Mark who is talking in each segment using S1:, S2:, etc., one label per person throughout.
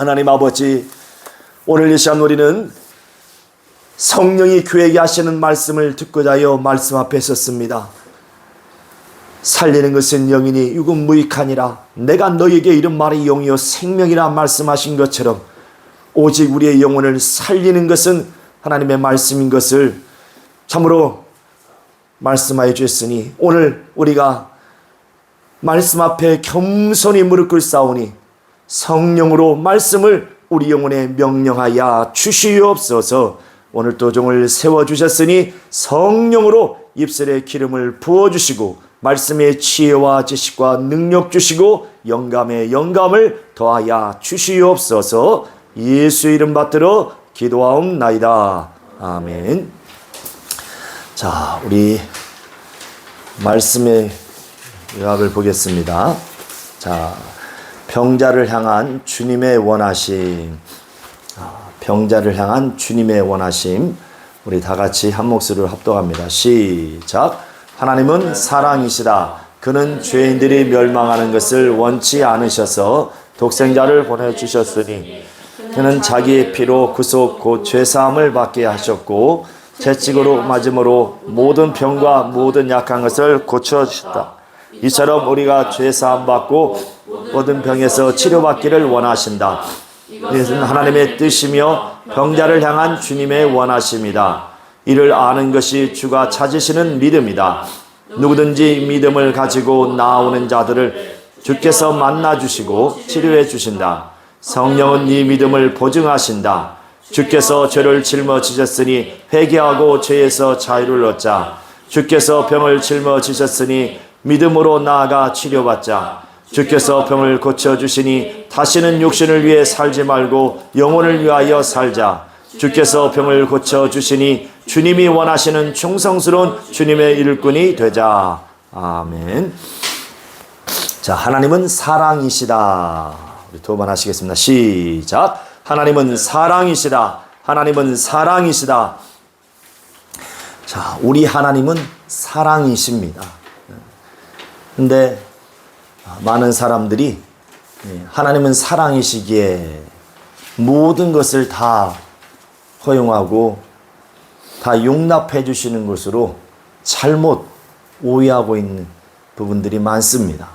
S1: 하나님 아버지, 오늘 이 시간 우리는 성령이 교회에게 하시는 말씀을 듣고자 하여 말씀 앞에 섰습니다. 살리는 것은 영이니 육은 무익하니라. 내가 너에게 이른 말이 영이요 생명이라 말씀하신 것처럼 오직 우리의 영혼을 살리는 것은 하나님의 말씀인 것을 참으로 말씀하여 주셨으니, 오늘 우리가 말씀 앞에 겸손히 무릎 꿇사오니 성령으로 말씀을 우리 영혼에 명령하여 주시옵소서. 오늘 또 종을 세워주셨으니 성령으로 입술에 기름을 부어주시고 말씀의 지혜와 지식과 능력 주시고 영감에 영감을 더하여 주시옵소서. 예수 이름 받들어 기도하옵나이다. 아멘. 자, 우리 말씀의 요약을 보겠습니다. 자, 병자를 향한 주님의 원하심. 병자를 향한 주님의 원하심. 우리 다 같이 한 목소리로 합독합니다. 시작. 하나님은 사랑이시다. 그는 죄인들이 멸망하는 것을 원치 않으셔서 독생자를 보내주셨으니 그는 자기의 피로 구속 곧 죄사함을 받게 하셨고 채찍으로 맞음으로 모든 병과 모든 약한 것을 고쳐주셨다. 이처럼 우리가 죄사함 받고 모든 병에서 치료받기를 원하신다. 이것은 하나님의 뜻이며 병자를 향한 주님의 원하심이다. 이를 아는 것이 주가 찾으시는 믿음이다. 누구든지 믿음을 가지고 나오는 자들을 주께서 만나주시고 치료해 주신다. 성령은 이 믿음을 보증하신다. 주께서 죄를 짊어지셨으니 회개하고 죄에서 자유를 얻자. 주께서 병을 짊어지셨으니 믿음으로 나아가 치료받자. 주께서 병을 고쳐주시니 다시는 육신을 위해 살지 말고 영혼을 위하여 살자. 주께서 병을 고쳐주시니 주님이 원하시는 충성스러운 주님의 일꾼이 되자. 아멘. 자, 하나님은 사랑이시다. 우리 두 번 하시겠습니다. 시작. 하나님은 사랑이시다. 하나님은 사랑이시다. 자, 우리 하나님은 사랑이십니다. 근데 많은 사람들이 하나님은 사랑이시기에 모든 것을 다 허용하고 다 용납해 주시는 것으로 잘못 오해하고 있는 부분들이 많습니다.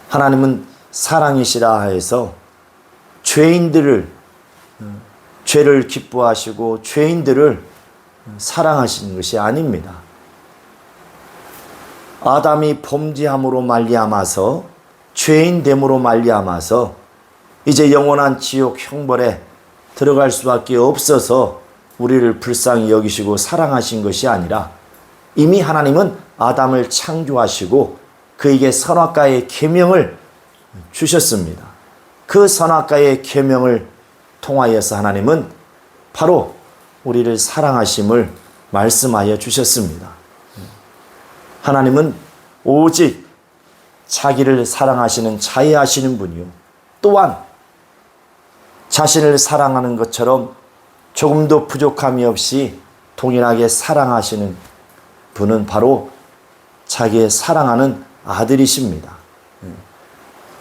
S1: 하나님은 사랑이시라 해서 죄인들을, 죄를 기뻐하시고 죄인들을 사랑하시는 것이 아닙니다. 아담이 범죄함으로 말미암아서 죄인됨으로 말미암아서 이제 영원한 지옥 형벌에 들어갈 수밖에 없어서 우리를 불쌍히 여기시고 사랑하신 것이 아니라 이미 하나님은 아담을 창조하시고 그에게 선악과의 계명을 주셨습니다. 그 선악과의 계명을 통하여서 하나님은 바로 우리를 사랑하심을 말씀하여 주셨습니다. 하나님은 오직 자기를 사랑하시는 자애하시는 분이요, 또한 자신을 사랑하는 것처럼 조금도 부족함이 없이 동일하게 사랑하시는 분은 바로 자기의 사랑하는 아들이십니다.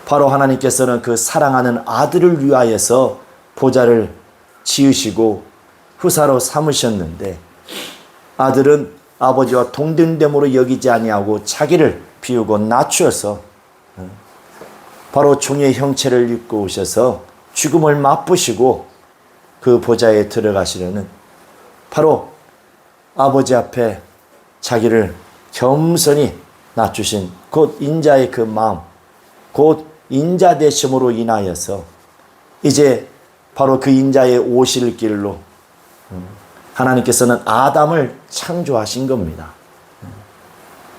S1: 바로 하나님께서는 그 사랑하는 아들을 위하여서 보좌를 지으시고 후사로 삼으셨는데, 아들은 아버지와 동등됨으로 여기지 아니하고 자기를 비우고 낮추어서 바로 종의 형체를 입고 오셔서 죽음을 맛보시고 그 보좌에 들어가시려는, 바로 아버지 앞에 자기를 겸손히 낮추신 곧 인자의 그 마음, 곧 인자 되심으로 인하여서 이제 바로 그 인자의 오실 길로 하나님께서는 아담을 창조하신 겁니다.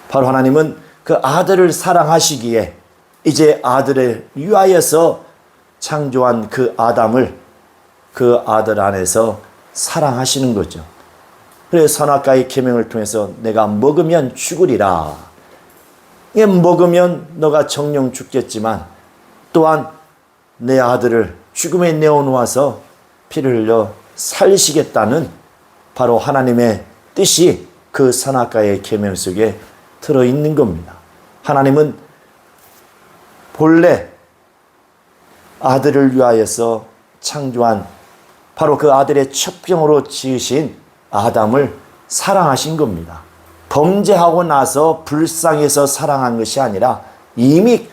S1: 바로 하나님은 그 아들을 사랑하시기에 이제 아들을 위하여서 창조한 그 아담을 그 아들 안에서 사랑하시는 거죠. 그래서 선악과의 계명을 통해서 내가 먹으면 죽으리라. 이게 먹으면 너가 정령 죽겠지만 또한 내 아들을 죽음에 내어놓아서 피를 흘려 살리시겠다는 바로 하나님의 뜻이 그 선악과의 계명 속에 들어있는 겁니다. 하나님은 본래 아들을 위하여서 창조한 바로 그 아들의 첩경으로 지으신 아담을 사랑하신 겁니다. 범죄하고 나서 불쌍해서 사랑한 것이 아니라 이미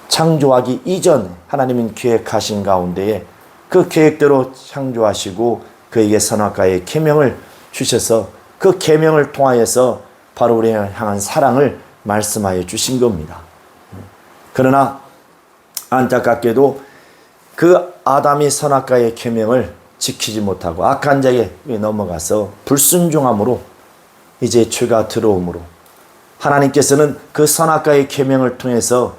S1: 창조하기 이전 하나님은 계획하신 가운데에 그 계획대로 창조하시고 그에게 선악과의 계명을 주셔서 그 계명을 통하여서 바로 우리를 향한 사랑을 말씀하여 주신 겁니다. 그러나 안타깝게도 그 아담이 선악과의 계명을 지키지 못하고 악한 자에게 넘어가서 불순종함으로 이제 죄가 들어오므로 하나님께서는 그 선악과의 계명을 통해서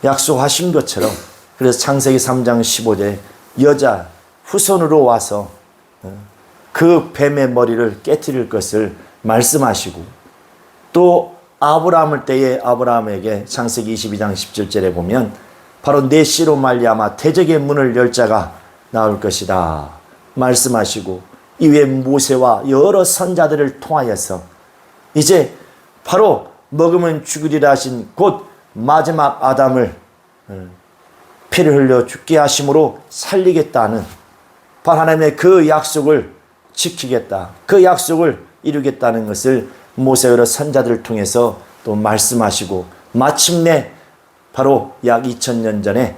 S1: 약속하신 것처럼 그래서 창세기 3장 15절에 여자 후손으로 와서 그 뱀의 머리를 깨뜨릴 것을 말씀하시고 또 아브라함을 때에 아브라함에게 창세기 22장 17절에 보면 바로 내 씨로 말미암아 대적의 문을 열 자가 나올 것이다 말씀하시고 이후에 모세와 여러 선자들을 통하여서 이제 바로 먹으면 죽으리라 하신 곧 마지막 아담을 피를 흘려 죽게 하심으로 살리겠다는 바로 하나님의 그 약속을 지키겠다. 그 약속을 이루겠다는 것을 모세 여러 선자들을 통해서 또 말씀하시고 마침내 바로 약 2000년 전에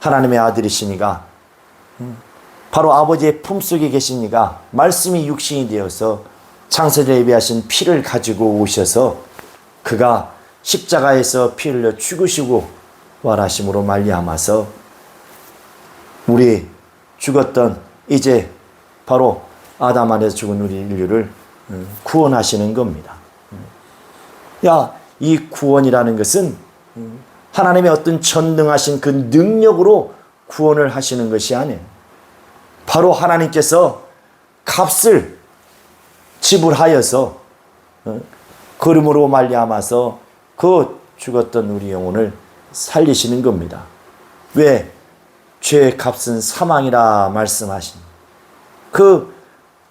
S1: 하나님의 아들이시니가 바로 아버지의 품속에 계시니가 말씀이 육신이 되어서 창세전에 예비하신 피를 가지고 오셔서 그가 십자가에서 피 흘려 죽으시고 부활하심으로 말미암아서 우리 죽었던 이제 바로 아담 안에서 죽은 우리 인류를 구원하시는 겁니다. 이 구원이라는 것은 하나님의 어떤 전능하신 그 능력으로 구원을 하시는 것이 아니에요. 바로 하나님께서 값을 지불하여서 걸음으로 말미암아서 그 죽었던 우리 영혼을 살리시는 겁니다. 왜? 죄의 값은 사망이라 말씀하신 그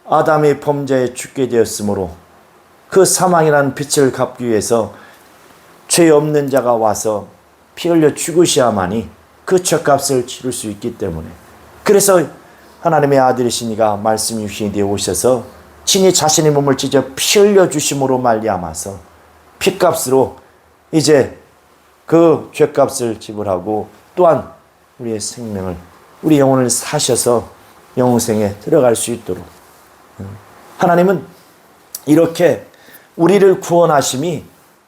S1: 아담의 범죄에 죽게 되었으므로 그 사망이라는 빛을 갚기 위해서 죄 없는 자가 와서 피 흘려 죽으셔야만이 그 죄값을 치를 수 있기 때문에 그래서 하나님의 아들이시니가 말씀이 육신이 되어 오셔서 친히 자신의 몸을 찢어 피 흘려 주심으로 말미암아서 피값으로 이제 그 죄값을 지불하고 또한 우리의 생명을 우리 영혼을 사셔서 영생에 들어갈 수 있도록 하나님은 이렇게 우리를 구원하심이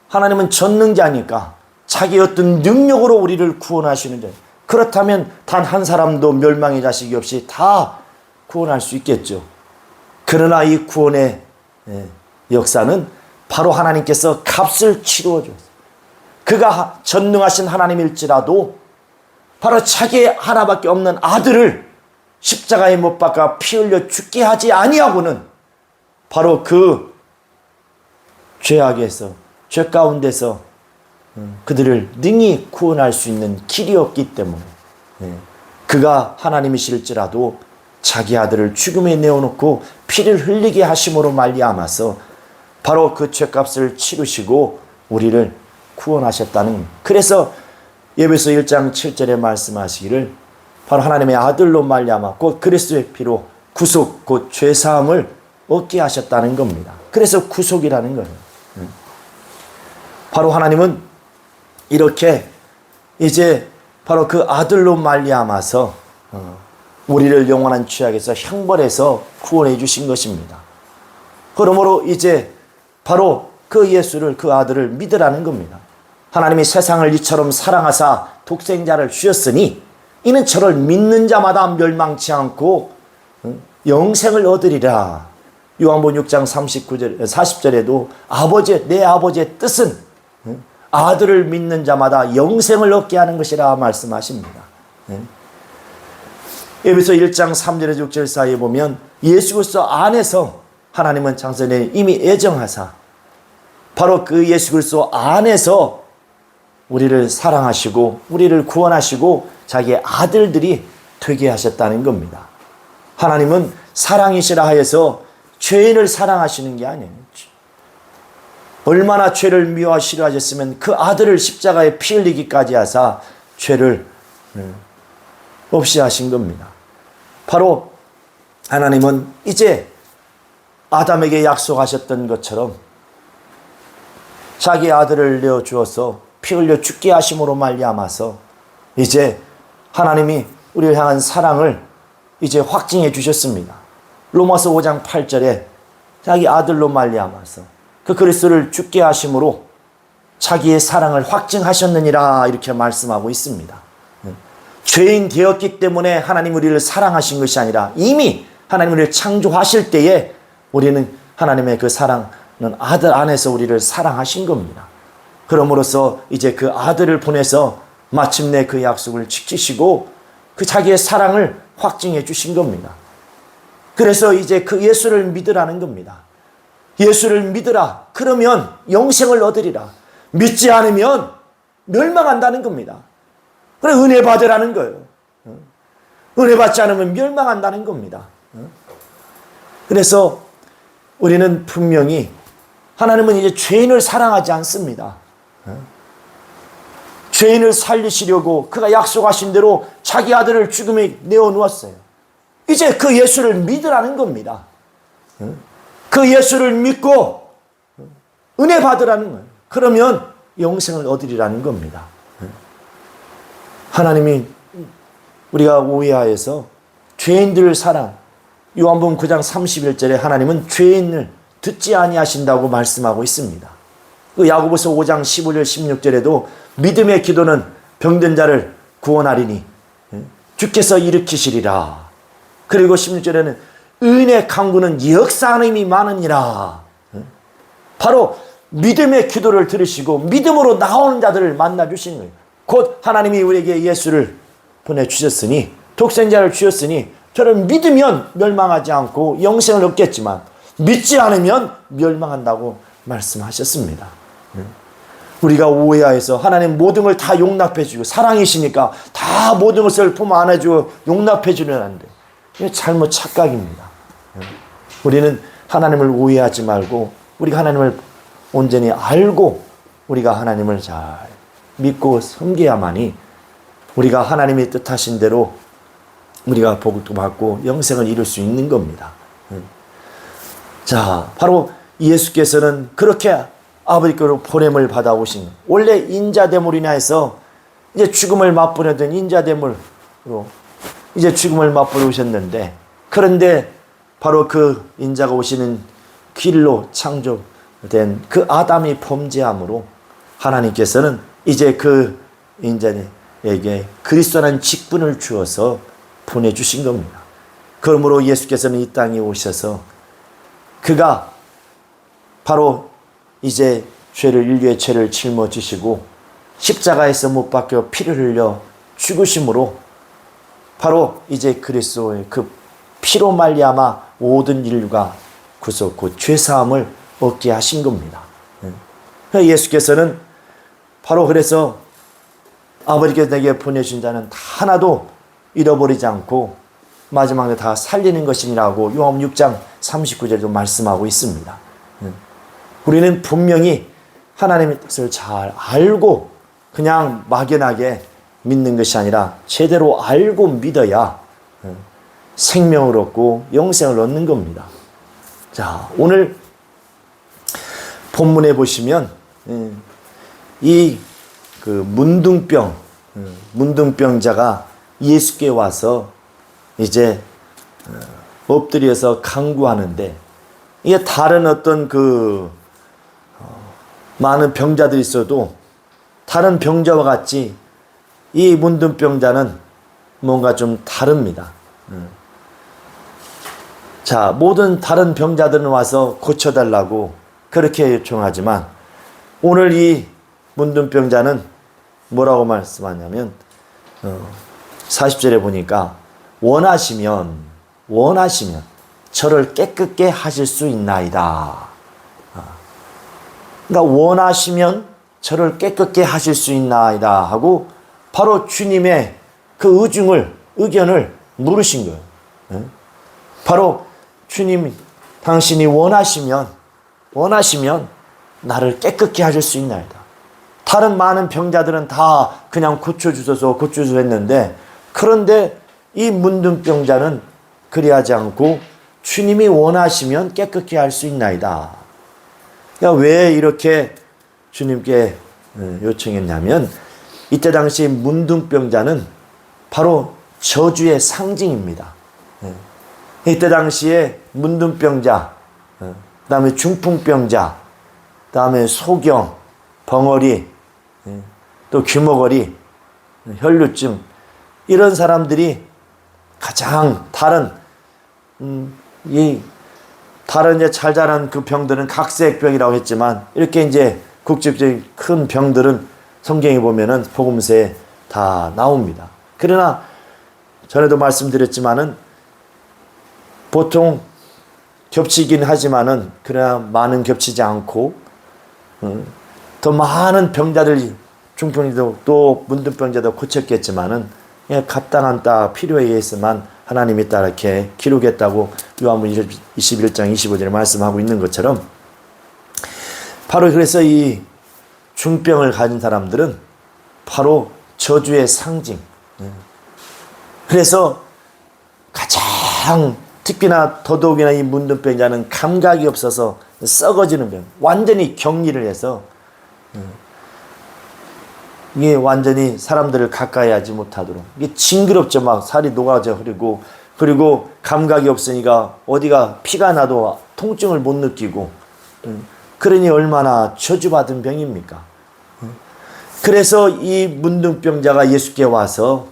S1: 하나님은 전능자니까 자기 어떤 능력으로 우리를 구원하시는 자 그렇다면 단 한 사람도 멸망의 자식이 없이 다 구원할 수 있겠죠. 그러나 이 구원의 역사는 바로 하나님께서 값을 치루어 줬어요. 그가 전능하신 하나님일지라도 바로 자기 하나밖에 없는 아들을 십자가에 못 박아 피 흘려 죽게 하지 아니하고는 바로 그 죄악에서 죄 가운데서 그들을 능히 구원할 수 있는 길이 없기 때문에 그가 하나님이실지라도 자기 아들을 죽음에 내어놓고 피를 흘리게 하심으로 말미암아서 바로 그 죄값을 치르시고 우리를 구원하셨다는 그래서 에베소 1장 7절에 말씀하시기를 바로 하나님의 아들로 말미암아 곧 그리스도의 피로 구속 곧 죄사함을 얻게 하셨다는 겁니다. 그래서 구속이라는 거예요. 바로 하나님은 이렇게 이제 바로 그 아들로 말미암아서 우리를 영원한 죄악에서 형벌해서 구원해 주신 것입니다. 그러므로 이제 바로 그 예수를 그 아들을 믿으라는 겁니다. 하나님이 세상을 이처럼 사랑하사 독생자를 주셨으니 이는 저를 믿는 자마다 멸망치 않고 영생을 얻으리라. 요한복음 6장 39절 40절에도 내 아버지의 뜻은 아들을 믿는 자마다 영생을 얻게 하는 것이라 말씀하십니다. 에베소 1장 3절에서 6절 사이에 보면 예수 그리스도 안에서 하나님은 창세전에 이미 애정하사 바로 그 예수 그리스도 안에서 우리를 사랑하시고 우리를 구원하시고 자기의 아들들이 되게 하셨다는 겁니다. 하나님은 사랑이시라 하여서 죄인을 사랑하시는 게 아니에요. 얼마나 죄를 미워하 싫어하셨으면 그 아들을 십자가에 피 흘리기까지 하사 죄를 없이 하신 겁니다. 바로 하나님은 이제 아담에게 약속하셨던 것처럼 자기 아들을 내어 주어서 피 흘려 죽게 하심으로 말미암아서 이제 하나님이 우리를 향한 사랑을 이제 확증해 주셨습니다. 로마서 5장 8절에 자기 아들로 말미암아서 그 그리스도를 죽게 하심으로 자기의 사랑을 확증하셨느니라 이렇게 말씀하고 있습니다. 죄인 되었기 때문에 하나님 우리를 사랑하신 것이 아니라 이미 하나님 우리를 창조하실 때에 우리는 하나님의 그 사랑은 아들 안에서 우리를 사랑하신 겁니다. 그러므로서 이제 그 아들을 보내서 마침내 그 약속을 지키시고 그 자기의 사랑을 확증해 주신 겁니다. 그래서 이제 그 예수를 믿으라는 겁니다. 예수를 믿으라. 그러면 영생을 얻으리라. 믿지 않으면 멸망한다는 겁니다. 그래 은혜 받으라는 거예요. 은혜 받지 않으면 멸망한다는 겁니다. 그래서 우리는 분명히 하나님은 이제 죄인을 사랑하지 않습니다. 죄인을 살리시려고 그가 약속하신 대로 자기 아들을 죽음에 내어놓았어요. 이제 그 예수를 믿으라는 겁니다. 그 예수를 믿고 은혜 받으라는 거예요. 그러면 영생을 얻으리라는 겁니다. 하나님이 우리가 오해하여서 죄인들을 사랑, 요한복음 9장 31절에 하나님은 죄인을 듣지 아니하신다고 말씀하고 있습니다. 그 야고보서 5장 15절 16절에도 믿음의 기도는 병든 자를 구원하리니 주께서 일으키시리라. 그리고 16절에는 의인의 강구는 역사하는 힘이 많으니라. 바로 믿음의 기도를 들으시고 믿음으로 나오는 자들을 만나 주시는 거예요. 곧 하나님이 우리에게 예수를 보내주셨으니 독생자를 주셨으니 저를 믿으면 멸망하지 않고 영생을 얻겠지만 믿지 않으면 멸망한다고 말씀하셨습니다. 우리가 오해하여서 하나님 모든 걸 다 용납해 주고 사랑이시니까 다 모든 것을 품 안에 주고 용납해 주려는데 이게 잘못 착각입니다. 우리는 하나님을 오해하지 말고 우리가 하나님을 온전히 알고 우리가 하나님을 잘 믿고 섬겨야만이 우리가 하나님의 뜻하신 대로 우리가 복을 받고 영생을 이룰 수 있는 겁니다. 자, 바로 예수께서는 그렇게 아버지께로 보냄을 받아오신 원래 인자대물이나 해서 이제 죽음을 맛보려던 인자대물로 이제 죽음을 맛보러 오셨는데 그런데 바로 그 인자가 오시는 길로 창조된 그 아담이 범죄함으로 하나님께서는 이제 그 인자에게 그리스도라는 직분을 주어서 보내주신 겁니다. 그러므로 예수께서는 이 땅에 오셔서 그가 바로 이제 인류의 죄를 짊어지시고 십자가에서 못 박혀 피를 흘려 죽으심으로 바로 이제 그리스도의 그 피로 말미암아 모든 인류가 구속 곧 죄사함을 얻게 하신 겁니다. 예수께서는 바로 그래서 아버지께서 내게 보내신 자는 다 하나도 잃어버리지 않고 마지막에 다 살리는 것이니라고 요한복음 6장 39절에도 말씀하고 있습니다. 우리는 분명히 하나님의 뜻을 잘 알고 그냥 막연하게 믿는 것이 아니라 제대로 알고 믿어야 생명을 얻고 영생을 얻는 겁니다. 자, 오늘 본문에 보시면 이 그 문둥병자가 예수께 와서 이제 엎드려서 간구하는데 이게 다른 어떤 많은 병자들이 있어도 다른 병자와 같이 이 문둥병자는 뭔가 좀 다릅니다. 자, 모든 다른 병자들은 와서 고쳐달라고 그렇게 요청하지만 오늘 이 문둥병자는 뭐라고 말씀하냐면 40절에 보니까 원하시면 저를 깨끗게 하실 수 있나이다. 그러니까 원하시면 저를 깨끗게 하실 수 있나이다 하고 바로 주님의 그 의견을 물으신 거예요. 바로 주님 당신이 원하시면 나를 깨끗게 하실 수 있나이다. 다른 많은 병자들은 다 그냥 고쳐주소서 했는데, 그런데 이 문둥병자는 그리하지 않고 주님이 원하시면 깨끗게 할 수 있나이다. 그러니까 왜 이렇게 주님께 요청했냐면, 이때 당시 문둥병자는 바로 저주의 상징입니다. 이때 당시에 문둥병자, 그 다음에 중풍병자, 그 다음에 소경, 벙어리, 또 귀머거리, 혈루증, 이런 사람들이 가장 다른 이제 잘 자란 그 병들은 각색병이라고 했지만, 이렇게 이제 국집적인 큰 병들은 성경에 보면은 복음서에 다 나옵니다. 그러나 전에도 말씀드렸지만은 보통 겹치긴 하지만은 그러나 많은 겹치지 않고 더 많은 병자들, 중풍도 또 문둥병자도 고쳤겠지만은 합당한 딱 필요에 의해서만 하나님이 따라 이렇게 기록했다고 요한복음 21장 25절에 말씀하고 있는 것처럼, 바로 그래서 이 중병을 가진 사람들은 바로 저주의 상징. 그래서 가장 특히나 더더욱이나 이 문둥병자는 감각이 없어서 썩어지는 병, 완전히 격리를 해서 이게 완전히 사람들을 가까이 하지 못하도록, 이게 징그럽죠. 막 살이 녹아져 흐르고, 그리고 감각이 없으니까 어디가 피가 나도 통증을 못 느끼고, 그러니 얼마나 저주받은 병입니까? 그래서 이 문둥병자가 예수께 와서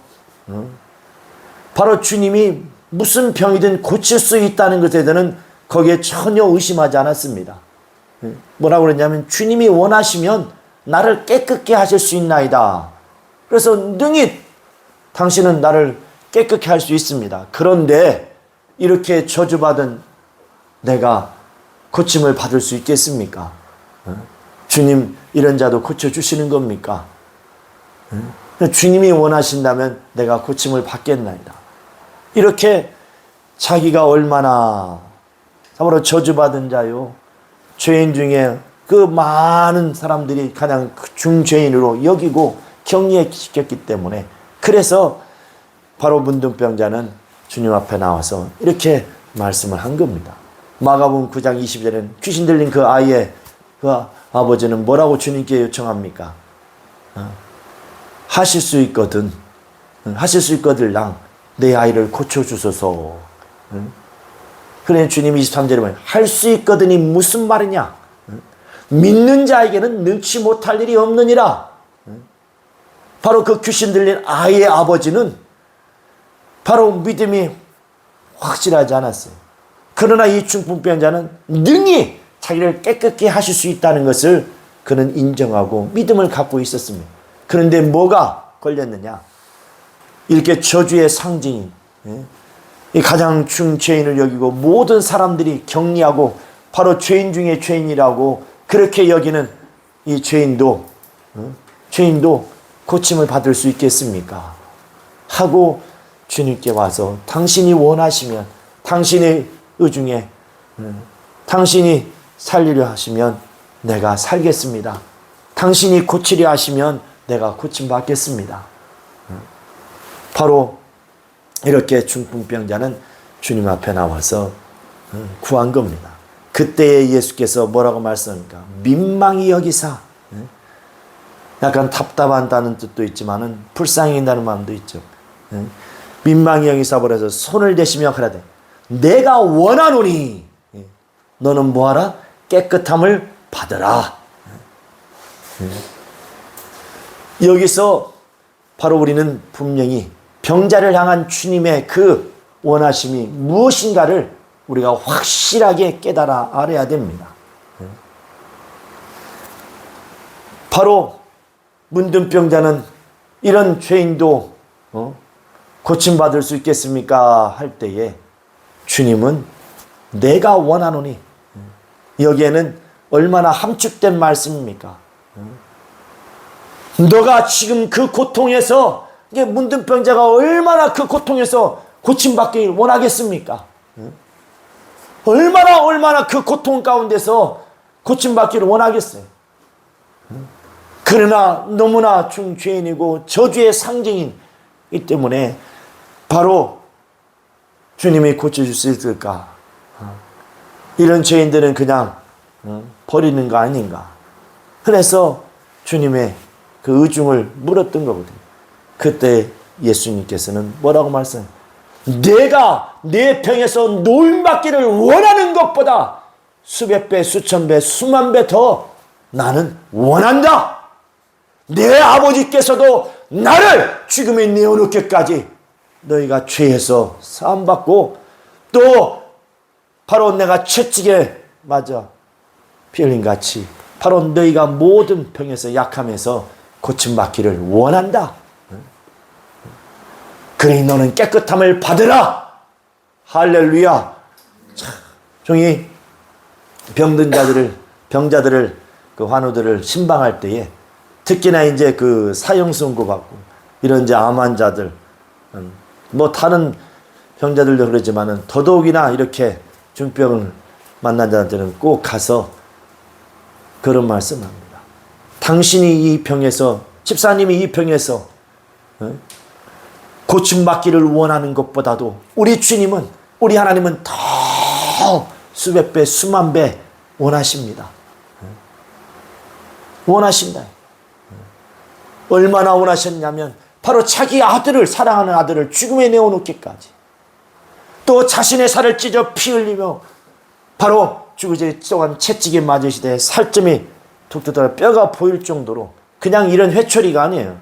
S1: 바로 주님이 무슨 병이든 고칠 수 있다는 것에 대해서는 거기에 전혀 의심하지 않았습니다. 뭐라고 그랬냐면, 주님이 원하시면 나를 깨끗게 하실 수 있나이다. 그래서 능히 당신은 나를 깨끗게 할 수 있습니다. 그런데 이렇게 저주받은 내가 고침을 받을 수 있겠습니까? 주님, 이런 자도 고쳐주시는 겁니까? 주님이 원하신다면 내가 고침을 받겠나이다. 이렇게 자기가 얼마나 바로 저주받은 자요, 죄인 중에 그 많은 사람들이 가장 중죄인으로 여기고 격리에 시켰기 때문에, 그래서 바로 문둥병자는 주님 앞에 나와서 이렇게 말씀을 한 겁니다. 마가복음 9장 20절에는 귀신 들린 그 아이의 그 아버지는 뭐라고 주님께 요청합니까? 하실 수 있거든, 하실 수 있거들랑 내 아이를 고쳐주소서. 그래 주님이 23절에 보면 할 수 있거든이 무슨 말이냐? 믿는 자에게는 능치 못할 일이 없느니라. 바로 그 귀신 들린 아이의 아버지는 바로 믿음이 확실하지 않았어요. 그러나 이 중풍병자는 능히 자기를 깨끗게 하실 수 있다는 것을 그는 인정하고 믿음을 갖고 있었습니다. 그런데 뭐가 걸렸느냐? 이렇게 저주의 상징인 이 가장 중죄인을 여기고 모든 사람들이 격리하고 바로 죄인 중에 죄인이라고 그렇게 여기는 이 죄인도 고침을 받을 수 있겠습니까? 하고 주님께 와서 당신이 원하시면, 당신의 의중에 당신이 살리려 하시면 내가 살겠습니다. 당신이 고치려 하시면 내가 고침받겠습니다. 바로 이렇게 중풍병자는 주님 앞에 나와서 구한 겁니다. 그때에 예수께서 뭐라고 말씀합니까? 민망히 여기사, 약간 답답한다는 뜻도 있지만은 불쌍히 여긴다는 마음도 있죠. 민망히 여기사 버려서 손을 대시며 하라되 내가 원하노니 너는 뭐하라? 깨끗함을 받으라. 여기서 바로 우리는 분명히 병자를 향한 주님의 그 원하심이 무엇인가를 우리가 확실하게 깨달아 알아야 됩니다. 바로 문둥병자는 이런 죄인도 고침받을 수 있겠습니까? 할 때에 주님은 내가 원하노니, 여기에는 얼마나 함축된 말씀입니까? 너가 지금 그 고통에서, 이게 문둥병자가 얼마나 그 고통에서 고침받길 원하겠습니까? 얼마나 그 고통 가운데서 고침받기를 원하겠어요. 그러나 너무나 중죄인이고 저주의 상징이기 때문에 바로 주님이 고쳐줄 수 있을까? 이런 죄인들은 그냥 버리는 거 아닌가? 그래서 주님의 그 의중을 물었던 거거든요. 그때 예수님께서는 뭐라고 말씀해요? 내가 내 병에서 노임받기를 원하는 것보다 수백 배, 수천 배, 수만 배 더 나는 원한다. 내 아버지께서도 나를 죽음에 내어놓기까지 너희가 죄에서 사함받고 또 바로 내가 채찍에 맞아 피 흘린 같이 바로 너희가 모든 병에서 약함에서 고침받기를 원한다. 그러니 너는 깨끗함을 받으라. 할렐루야. 종이 병든 자들을, 병자들을, 그 환우들을 신방할 때에 특히나 이제 그 사형 선고 받고 이런 이제 암 환자들, 뭐 다른 병자들도 그러지만은 더더욱이나 이렇게 중병을 만난 자들은 꼭 가서 그런 말씀합니다. 당신이 이 병에서, 집사님이 이 병에서 고침받기를 원하는 것보다도 우리 주님은, 우리 하나님은 더 수백 배, 수만 배 원하십니다. 원하신다. 얼마나 원하셨냐면 바로 자기 아들을, 사랑하는 아들을 죽음에 내어놓기까지, 또 자신의 살을 찢어 피 흘리며 바로 죽으지 동안 채찍에 맞으시되 살점이 툭 뜯어 뼈가 보일 정도로, 그냥 이런 회초리가 아니에요.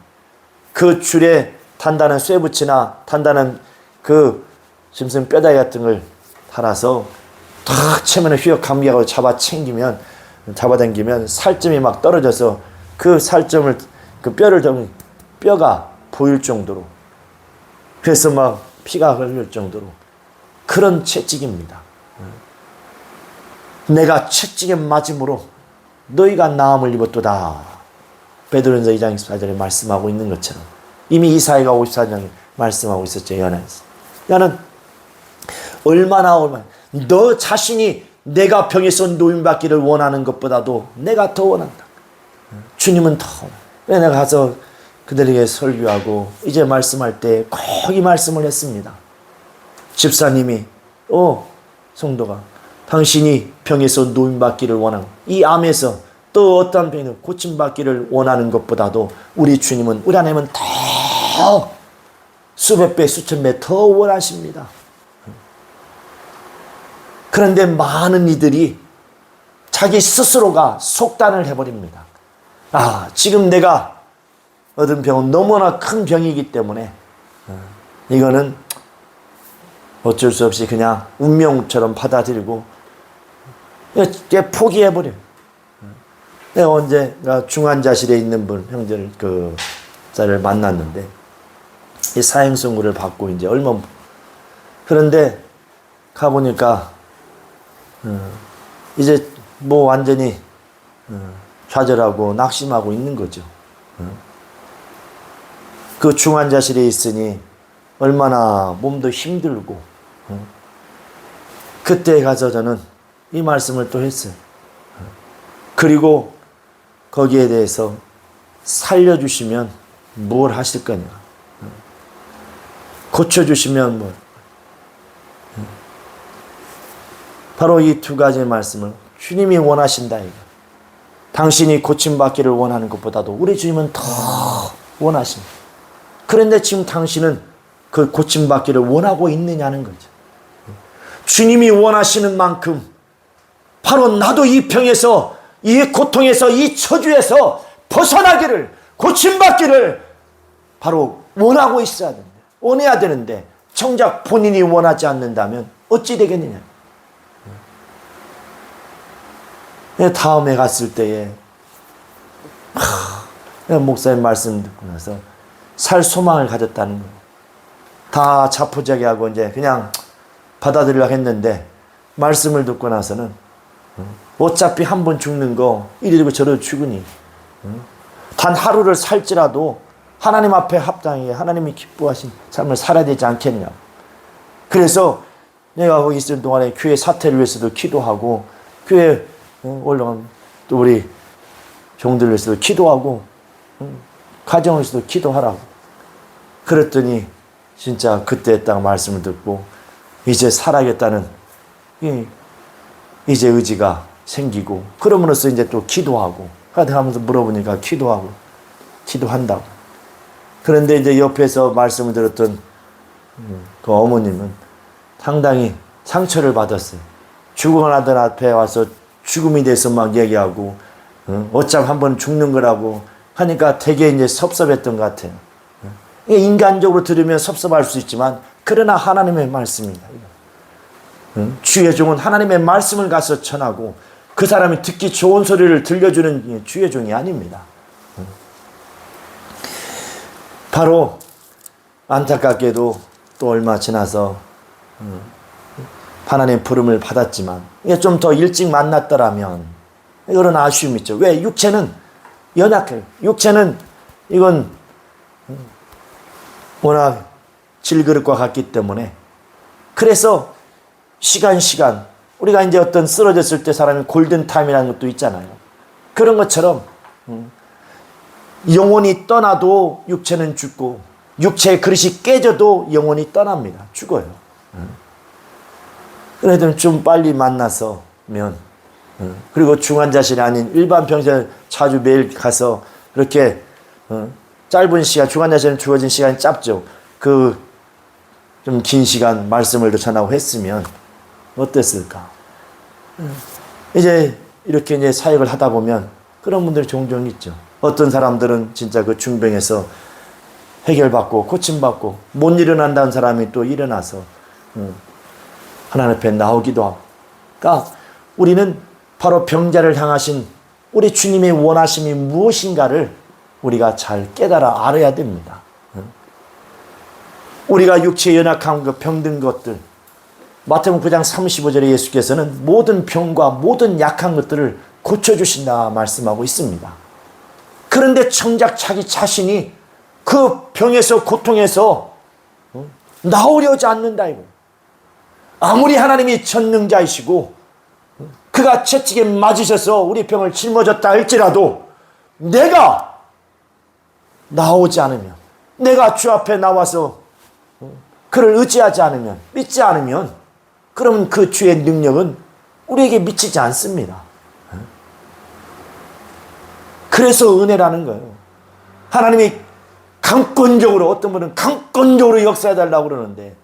S1: 그 줄에 단단한 쇠붙이나 단단한 그 짐승 뼈다귀 같은 걸 달아서 탁 채면 휘어 감기하고 잡아당기면 살점이 막 떨어져서 그 살점을, 그 뼈를 잡으면 뼈가 보일 정도로, 그래서 막 피가 흘릴 정도로 그런 채찍입니다. 내가 채찍에 맞음으로 너희가 나음을 입었도다. 베드로전서 2장 24절에 말씀하고 있는 것처럼 이미 이사야가 54장에 말씀하고 있었죠. 야는 얼마나 너 자신이 내가 병에서 노임받기를 원하는 것보다도 내가 더 원한다. 주님은 더 원한다. 내가 가서 그들에게 설교하고 이제 말씀할 때 꼭 이 말씀을 했습니다. 집사님이 성도가 당신이 병에서 노임받기를 원하는, 이 암에서 또 어떤 병에서 고침받기를 원하는 것보다도 우리 주님은, 우리 하나님은 더 수백 배, 수천 배 더 원하십니다. 그런데 많은 이들이 자기 스스로가 속단을 해버립니다. 지금 내가 얻은 병은 너무나 큰 병이기 때문에 이거는 어쩔 수 없이 그냥 운명처럼 받아들이고 포기해버려요. 내가 언제가 중환자실에 있는 분, 형제를, 그 자를 만났는데 이 사형 선고를 받고 이제 얼마, 그런데 가보니까 이제 뭐 완전히 좌절하고 낙심하고 있는 거죠. 그 중환자실에 있으니 얼마나 몸도 힘들고, 그때 가서 저는 이 말씀을 또 했어요. 그리고 거기에 대해서 살려주시면 뭘 하실 거냐, 고쳐주시면 뭘. 바로 이 두 가지 말씀을 주님이 원하신다. 이거. 당신이 고침받기를 원하는 것보다도 우리 주님은 더 원하십니다. 그런데 지금 당신은 그 고침받기를 원하고 있느냐는 거죠. 주님이 원하시는 만큼 바로 나도 이 병에서, 이 고통에서, 이 저주에서 벗어나기를, 고침받기를 바로 원하고 있어야 된다. 원해야 되는데 정작 본인이 원하지 않는다면 어찌 되겠느냐. 다음에 갔을 때에 목사님 말씀 듣고 나서 살 소망을 가졌다는 거예요. 다 자포자기하고 이제 그냥 받아들이려고 했는데 말씀을 듣고 나서는 어차피 한 번 죽는 거 이리고 저리로 죽으니 단 하루를 살지라도 하나님 앞에 합당하게 하나님이 기뻐하신 삶을 살아야 되지 않겠냐. 그래서 내가 거기 있을 동안에 교회 사태를 위해서도 기도하고, 교회 올라간 또 우리 종들을 위해서도 기도하고, 가정에서도 기도하라고. 그랬더니 진짜 그때 딱 말씀을 듣고 이제 살아야겠다는 이제 의지가 생기고, 그러므로써 이제 또 기도하고 하면서 물어보니까 기도한다고. 그런데 이제 옆에서 말씀을 들었던 그 어머님은 상당히 상처를 받았어요. 죽은 아들 앞에 와서 죽음에 대해서 막 얘기하고, 어쩜 한번 죽는 거라고 하니까 되게 이제 섭섭했던 것 같아요. 인간적으로 들으면 섭섭할 수 있지만, 그러나 하나님의 말씀입니다. 주의 종은 하나님의 말씀을 가서 전하고 그 사람이 듣기 좋은 소리를 들려주는 주의 종이 아닙니다. 바로 안타깝게도 또 얼마 지나서 하나님의 부름을 받았지만 좀 더 일찍 만났더라면, 이런 아쉬움이 있죠. 왜? 육체는 연약해요. 육체는 이건 워낙 질그릇과 같기 때문에. 그래서 시간 우리가 이제 어떤 쓰러졌을 때 사람이 골든타임이라는 것도 있잖아요. 그런 것처럼 영혼이 떠나도 육체는 죽고, 육체의 그릇이 깨져도 영혼이 떠납니다. 죽어요. 그래도 좀 빨리 만나서면, 그리고 중환자실이 아닌 일반 병실 자주 매일 가서 이렇게 짧은 시간, 중환자실은 주어진 시간이 짧죠. 그 좀 긴 시간 말씀을 더 전하고 했으면 어땠을까? 이제 이렇게 이제 사역을 하다 보면 그런 분들이 종종 있죠. 어떤 사람들은 진짜 그 중병에서 해결받고 고침받고 못 일어난다는 사람이 또 일어나서 하나님 앞에 나오기도 하고. 그러니까 우리는 바로 병자를 향하신 우리 주님의 원하심이 무엇인가를 우리가 잘 깨달아 알아야 됩니다. 우리가 육체에 연약한 그 병든 것들, 마태복음 9장 35절에 예수께서는 모든 병과 모든 약한 것들을 고쳐주신다 말씀하고 있습니다. 그런데 정작 자기 자신이 그 병에서, 고통에서 나오려지 않는다 이거. 아무리 하나님이 전능자이시고 그가 채찍에 맞으셔서 우리 병을 짊어졌다 할지라도 내가 나오지 않으면, 내가 주 앞에 나와서 그를 의지하지 않으면, 믿지 않으면, 그러면 그 주의 능력은 우리에게 미치지 않습니다. 그래서 은혜라는 거예요. 하나님이 강권적으로, 어떤 분은 강권적으로 역사해달라고 그러는데,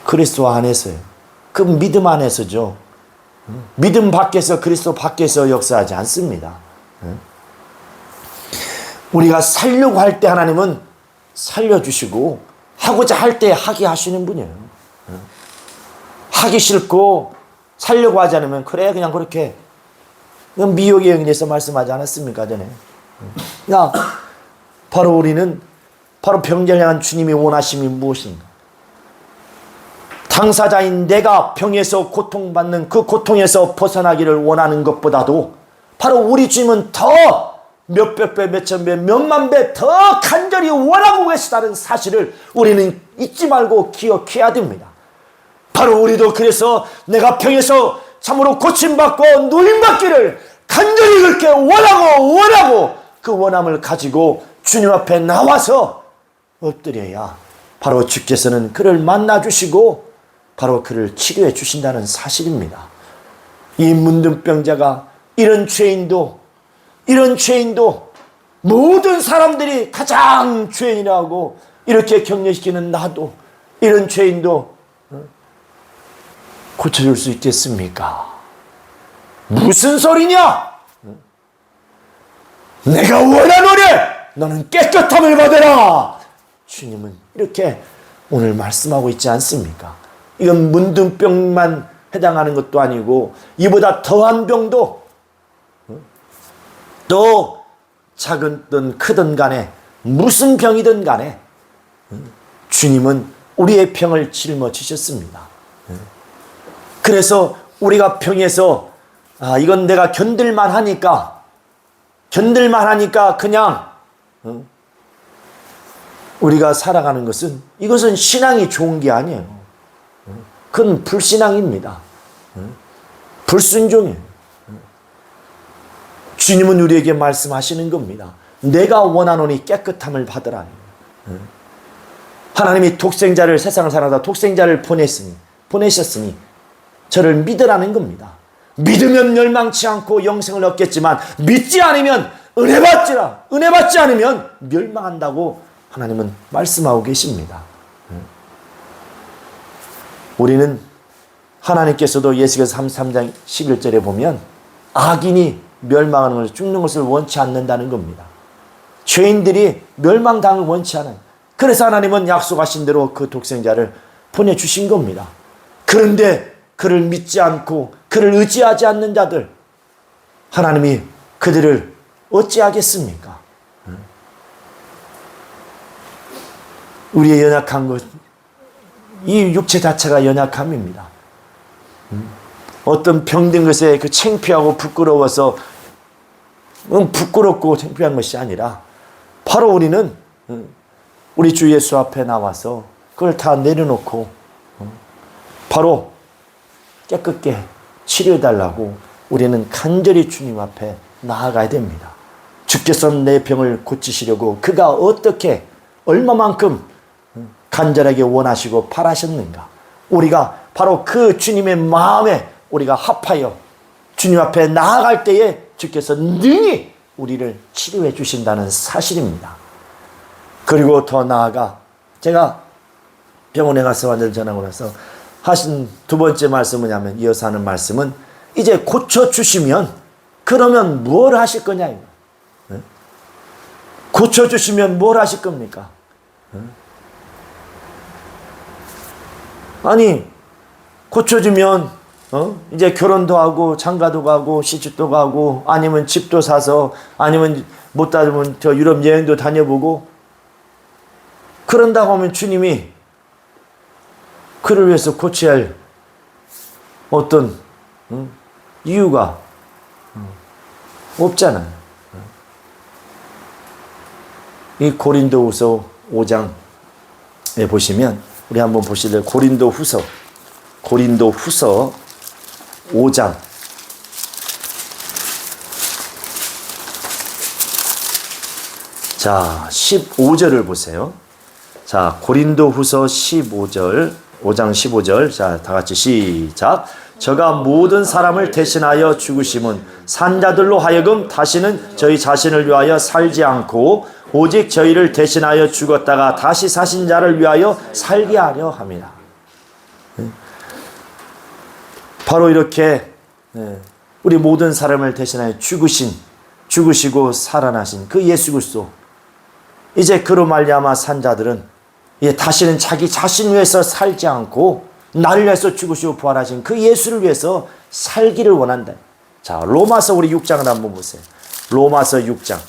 S1: 그리스도 안에서요. 그 믿음 안에서죠. 믿음 밖에서, 그리스도 밖에서 역사하지 않습니다. 우리가 살려고 할 때 하나님은 살려주시고, 하고자 할 때 하게 하시는 분이에요. 하기 싫고 살려고 하지 않으면 그래 그냥 그렇게 미혹의 영에서 말씀하지 않았습니까 전에? 바로 우리는 바로 병자를 향한 주님의 원하심이 무엇인가? 당사자인 내가 병에서 고통받는 그 고통에서 벗어나기를 원하는 것보다도 바로 우리 주님은 더 몇백 배, 몇천 배, 몇만 배 더 간절히 원하고 계시다는 사실을 우리는 잊지 말고 기억해야 됩니다. 바로 우리도 그래서 내가 병에서 참으로 고침받고 누림받기를 간절히 그렇게 원하고 그 원함을 가지고 주님 앞에 나와서 엎드려야 바로 주께서는 그를 만나주시고 바로 그를 치료해 주신다는 사실입니다. 이 문둥병자가 이런 죄인도 모든 사람들이 가장 죄인이라고 이렇게 격려시키는 나도, 이런 죄인도 고쳐줄 수 있겠습니까? 무슨 소리냐? 내가 원하노니 너는 깨끗함을 받으라. 주님은 이렇게 오늘 말씀하고 있지 않습니까? 이건 문둥병만 해당하는 것도 아니고 이보다 더한 병도, 또 작은든 크든 간에 무슨 병이든 간에 주님은 우리의 병을 짊어지셨습니다. 그래서 우리가 병에서 이건 내가 견딜만 하니까 그냥 우리가 살아가는 것은, 이것은 신앙이 좋은 게 아니에요. 그건 불신앙입니다. 불순종이에요. 주님은 우리에게 말씀하시는 겁니다. 내가 원하노니 깨끗함을 받으라. 하나님이 독생자를, 세상을 사랑하다 독생자를 보내셨으니 저를 믿으라는 겁니다. 믿으면 멸망치 않고 영생을 얻겠지만 믿지 않으면 은혜 받지 않으면 멸망한다고 하나님은 말씀하고 계십니다. 우리는 하나님께서도 예수께서 33장 11절에 보면 악인이 멸망하는 것을, 죽는 것을 원치 않는다는 겁니다. 죄인들이 멸망당을 원치 않아요. 그래서 하나님은 약속하신 대로 그 독생자를 보내주신 겁니다. 그런데 그를 믿지 않고 그를 의지하지 않는 자들, 하나님이 그들을 어찌하겠습니까? 우리의 연약한 것, 이 육체 자체가 연약함입니다. 어떤 병든 것에 그 창피하고 부끄러워서 부끄럽고 창피한 것이 아니라 바로 우리는 우리 주 예수 앞에 나와서 그걸 다 내려놓고 바로 깨끗게 치료해달라고 우리는 간절히 주님 앞에 나아가야 됩니다. 주께서 내 병을 고치시려고 그가 어떻게 얼마만큼 간절하게 원하시고 바라셨는가. 우리가 바로 그 주님의 마음에 우리가 합하여 주님 앞에 나아갈 때에 주께서 능히 우리를 치료해 주신다는 사실입니다. 그리고 더 나아가 제가 병원에 가서 환자를 전하고 나서 하신 두 번째 말씀은 뭐냐면, 이어서 하는 말씀은 이제 고쳐주시면 그러면 뭘 하실 거냐. 고쳐주시면 뭘 하실 겁니까? 아니 고쳐주면 이제 결혼도 하고 장가도 가고 시집도 가고 아니면 집도 사서 아니면 못 다니면 저 유럽 여행도 다녀보고 그런다고 하면 주님이 그를 위해서 고쳐야 할 어떤 이유가 없잖아요. 이 고린도후서 5장에 보시면 우리 한번 보실래요? 고린도후서 5장 자 15절을 보세요. 자 고린도후서 5장 15절 자 다같이 시작. 저가 모든 사람을 대신하여 죽으심은 산자들로 하여금 다시는 저희 자신을 위하여 살지 않고 오직 저희를 대신하여 죽었다가 다시 사신 자를 위하여 살게 하려 함이라. 바로 이렇게 우리 모든 사람을 대신하여 죽으시고 살아나신 그 예수 그리스도, 이제 그로 말미암아 산 자들은 이제 다시는 자기 자신 위해서 살지 않고 나를 위해서 죽으시고 부활하신 그 예수를 위해서 살기를 원한다. 자 로마서 우리 6장을 한번 보세요. 로마서 6장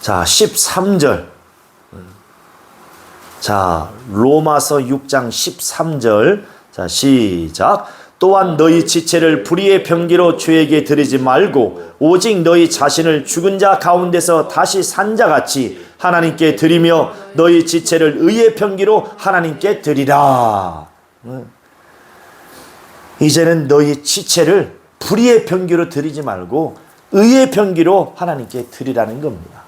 S1: 자 13절 자 로마서 6장 13절 자 시작. 또한 너희 지체를 불의의 병기로 주에게 드리지 말고 오직 너희 자신을 죽은 자 가운데서 다시 산 자같이 하나님께 드리며 너희 지체를 의의 병기로 하나님께 드리라. 이제는 너희 지체를 불의의 병기로 드리지 말고 의의 병기로 하나님께 드리라는 겁니다.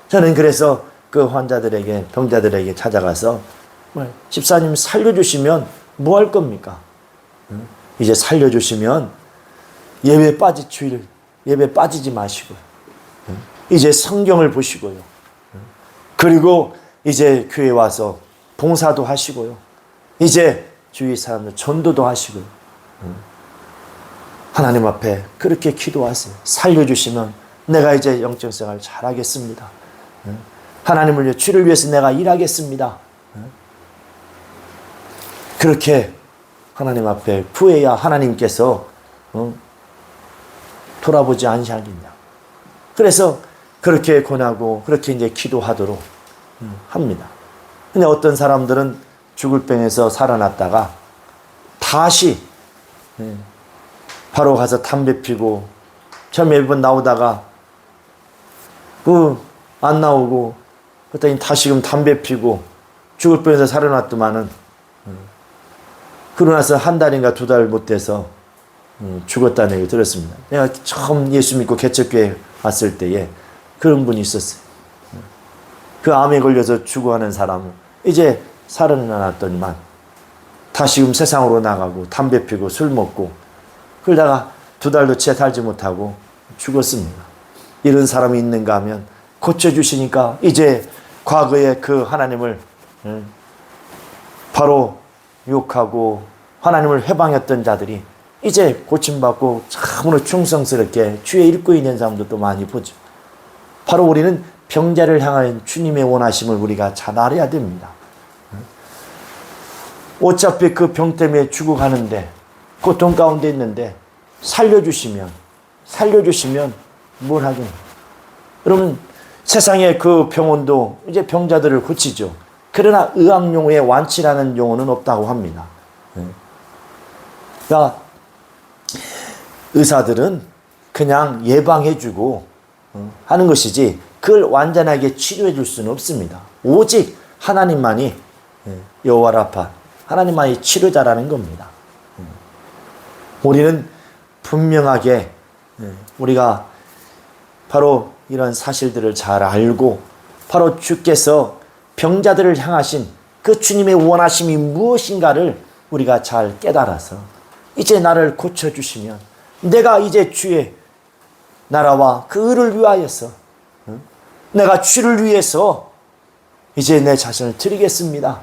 S1: 저는 그래서 그 환자들에게, 병자들에게 찾아가서 집사님 살려주시면 뭐 할 겁니까? 이제 살려주시면 예배 빠지지 마시고요. 이제 성경을 보시고요. 그리고 이제 교회 와서 봉사도 하시고요. 이제 주위 사람들 전도도 하시고요. 하나님 앞에 그렇게 기도하세요. 살려주시면 내가 이제 영적 생활 잘하겠습니다. 하나님을 위해 주를 위해서 내가 일하겠습니다. 그렇게 하나님 앞에 구해야 하나님께서 돌아보지 않으시겠냐. 그래서 그렇게 권하고 그렇게 이제 기도하도록 합니다. 근데 어떤 사람들은 죽을 병에서 살아났다가 다시 바로 가서 담배 피고 처음에 매번 나오다가 안 나오고 그랬더니 다시금 담배 피고 죽을 병에서 살아났더만은 그러고 나서 한 달인가 두 달 못 돼서 죽었다는 얘기 들었습니다. 내가 처음 예수 믿고 개척교회 왔을 때에 그런 분이 있었어요. 그 암에 걸려서 죽어가는 사람은 이제 살아났더니만 다시금 세상으로 나가고 담배 피고 술 먹고 그러다가 두 달도 채 살지 못하고 죽었습니다. 이런 사람이 있는가 하면 고쳐주시니까 이제 과거에 그 하나님을 바로 욕하고 하나님을 회방했던 자들이 이제 고침받고 참으로 충성스럽게 주의 일꾼이 된 사람들도 많이 보죠. 바로 우리는 병자를 향한 주님의 원하심을 우리가 잘 알아야 됩니다. 어차피 그 병 때문에 죽어가는데 고통 가운데 있는데 살려주시면 뭘 하겠냐. 여러분 세상의 그 병원도 이제 병자들을 고치죠. 그러나 의학용어에 완치라는 용어는 없다고 합니다. 그러니까 의사들은 그냥 예방해주고 하는 것이지 그걸 완전하게 치료해 줄 수는 없습니다. 오직 하나님만이 여호와 라파, 하나님만이 치료자라는 겁니다. 우리는 분명하게 우리가 바로 이런 사실들을 잘 알고 바로 주께서 병자들을 향하신 그 주님의 원하심이 무엇인가를 우리가 잘 깨달아서 이제 나를 고쳐주시면 내가 이제 주의 나라와 그 의를 위하여서 내가 주를 위해서 이제 내 자신을 드리겠습니다.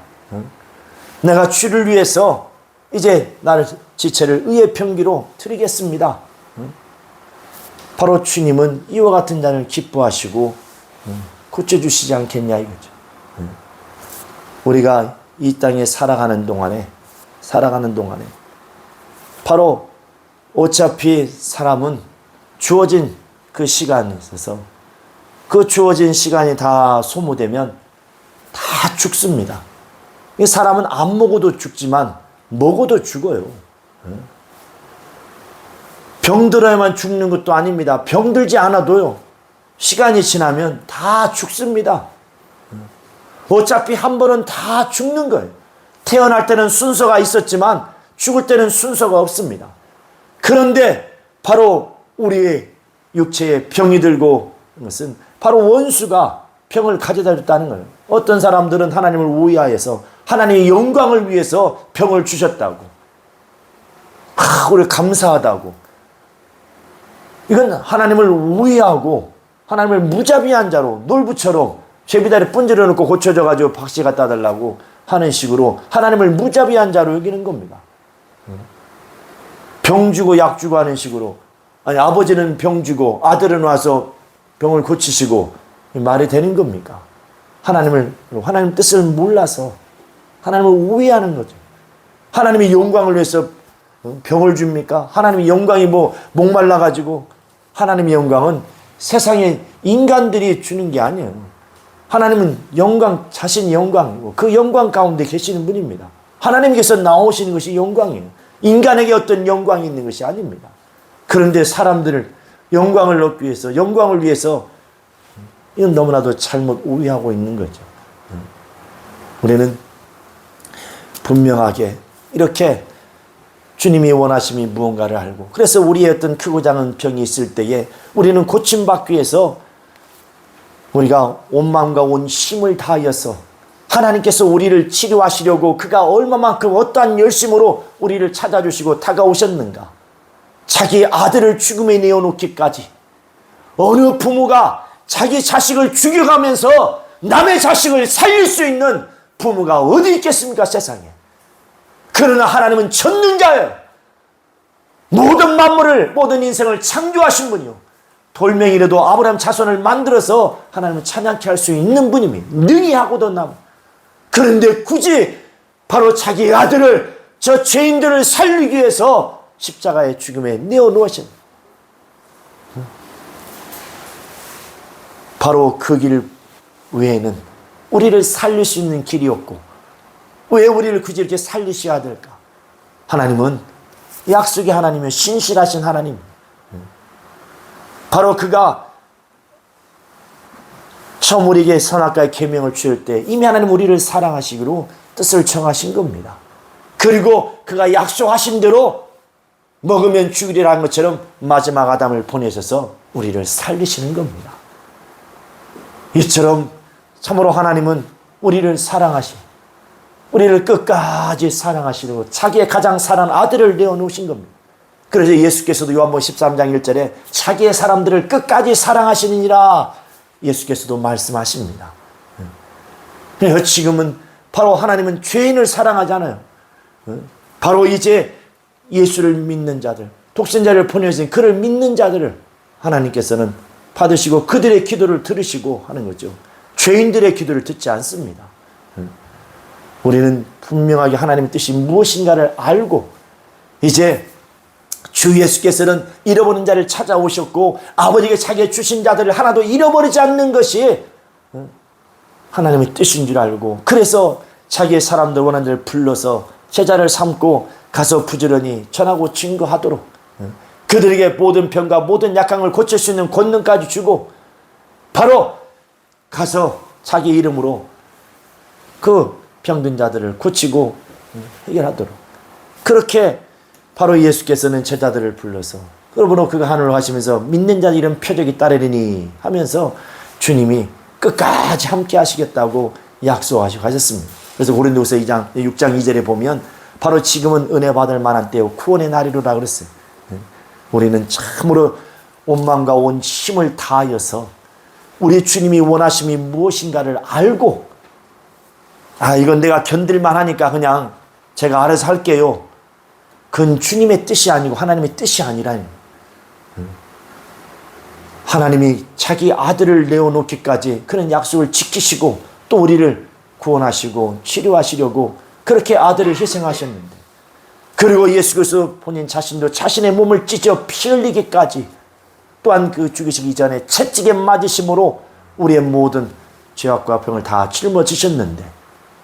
S1: 내가 주를 위해서 이제 나를 지체를 의의 병기로 드리겠습니다. 바로 주님은 이와 같은 자를 기뻐하시고 고쳐주시지 않겠냐 이거죠. 우리가 이 땅에 살아가는 동안에 바로 어차피 사람은 주어진 그 시간에 있어서 그 주어진 시간이 다 소모되면 다 죽습니다. 사람은 안 먹어도 죽지만 먹어도 죽어요. 병들어야만 죽는 것도 아닙니다. 병들지 않아도요. 시간이 지나면 다 죽습니다. 어차피 한 번은 다 죽는 거예요. 태어날 때는 순서가 있었지만 죽을 때는 순서가 없습니다. 그런데 바로 우리의 육체에 병이 들고 것은 바로 원수가 병을 가져다 줬다는 거예요. 어떤 사람들은 하나님을 오해하여서 하나님의 영광을 위해서 병을 주셨다고. 우리 감사하다고. 이건 하나님을 오해하고 하나님을 무자비한 자로 놀부처럼 제비다리 분질러 놓고 고쳐져가지고 박씨 갖다 달라고 하는 식으로 하나님을 무자비한 자로 여기는 겁니다. 병 주고 약 주고 하는 식으로. 아니 아버지는 병 주고 아들은 와서 병을 고치시고 말이 되는 겁니까? 하나님 뜻을 몰라서 하나님을 오해하는 거죠. 하나님의 영광을 위해서 병을 줍니까? 하나님의 영광이 목말라가지고 하나님의 영광은 세상에 인간들이 주는 게 아니에요. 하나님은 영광, 자신의 영광이고 그 영광 가운데 계시는 분입니다. 하나님께서 나오시는 것이 영광이에요. 인간에게 어떤 영광이 있는 것이 아닙니다. 그런데 사람들을 영광을 얻기 위해서, 영광을 위해서 이건 너무나도 잘못 오해하고 있는 거죠. 우리는 분명하게 이렇게 주님이 원하심이 무언가를 알고 그래서 우리의 어떤 크고 작은 병이 있을 때에 우리는 고침받기 위해서 우리가 온 마음과 온 힘을 다하여서 하나님께서 우리를 치료하시려고 그가 얼마만큼 어떠한 열심으로 우리를 찾아주시고 다가오셨는가. 자기 아들을 죽음에 내어놓기까지 어느 부모가 자기 자식을 죽여가면서 남의 자식을 살릴 수 있는 부모가 어디 있겠습니까 세상에. 그러나 하나님은 전능자예요. 모든 만물을 모든 인생을 창조하신 분이요 돌멩이라도 아브라함 자손을 만들어서 하나님은 찬양케 할 수 있는 분입니다. 능히 하고도 남. 그런데 굳이 바로 자기 아들을 저 죄인들을 살리기 위해서 십자가의 죽음에 내어놓으신 바로 그 길 외에는 우리를 살릴 수 있는 길이 없고 왜 우리를 굳이 이렇게 살리셔야 될까? 하나님은 약속의 하나님이요 신실하신 하나님. 바로 그가 처음 우리에게 선악과의 계명을 주실 때 이미 하나님 우리를 사랑하시기로 뜻을 정하신 겁니다. 그 그리고 그가 약속하신 대로 먹으면 죽으리라는 것처럼 마지막 아담을 보내셔서 우리를 살리시는 겁니다. 이처럼 참으로 하나님은 우리를 사랑하시고 우리를 끝까지 사랑하시려고 자기의 가장 사랑하는 아들을 내어놓으신 겁니다. 그래서 예수께서도 요한복음 13장 1절에 자기의 사람들을 끝까지 사랑하시느니라 예수께서도 말씀하십니다. 그래서 지금은 바로 하나님은 죄인을 사랑하잖아요. 바로 이제 예수를 믿는 자들, 독생자를 보내신 그를 믿는 자들을 하나님께서는 받으시고 그들의 기도를 들으시고 하는 거죠. 죄인들의 기도를 듣지 않습니다. 우리는 분명하게 하나님의 뜻이 무엇인가를 알고 이제 주 예수께서는 잃어버린 자를 찾아오셨고 아버지께 자기의 주신 자들을 하나도 잃어버리지 않는 것이 하나님의 뜻인 줄 알고 그래서 자기의 사람들 원하는 자를 불러서 제자를 삼고 가서 부지런히 전하고 증거하도록 그들에게 모든 병과 모든 약함을 고칠 수 있는 권능까지 주고 바로 가서 자기 이름으로 그 병든 자들을 고치고 해결하도록 그렇게 바로 예수께서는 제자들을 불러서 그러므로 그가 하늘로 가시면서 믿는 자 이런 표적이 따르리니 하면서 주님이 끝까지 함께 하시겠다고 약속하시고 하셨습니다. 그래서 고린도후서 6장 2절에 보면 바로 지금은 은혜 받을 만한 때요 구원의 날이로라 그랬어요. 우리는 참으로 온 마음과 온 힘을 다하여서 우리 주님이 원하심이 무엇인가를 알고 이건 내가 견딜만 하니까 그냥 제가 알아서 할게요. 그건 주님의 뜻이 아니고 하나님의 뜻이 아니라니. 하나님이 자기 아들을 내어놓기까지 그런 약속을 지키시고 또 우리를 구원하시고 치료하시려고 그렇게 아들을 희생하셨는데 그리고 예수께서 본인 자신도 자신의 몸을 찢어 피 흘리기까지 또한 그 죽으시기 전에 채찍에 맞으심으로 우리의 모든 죄악과 병을 다 짊어지셨는데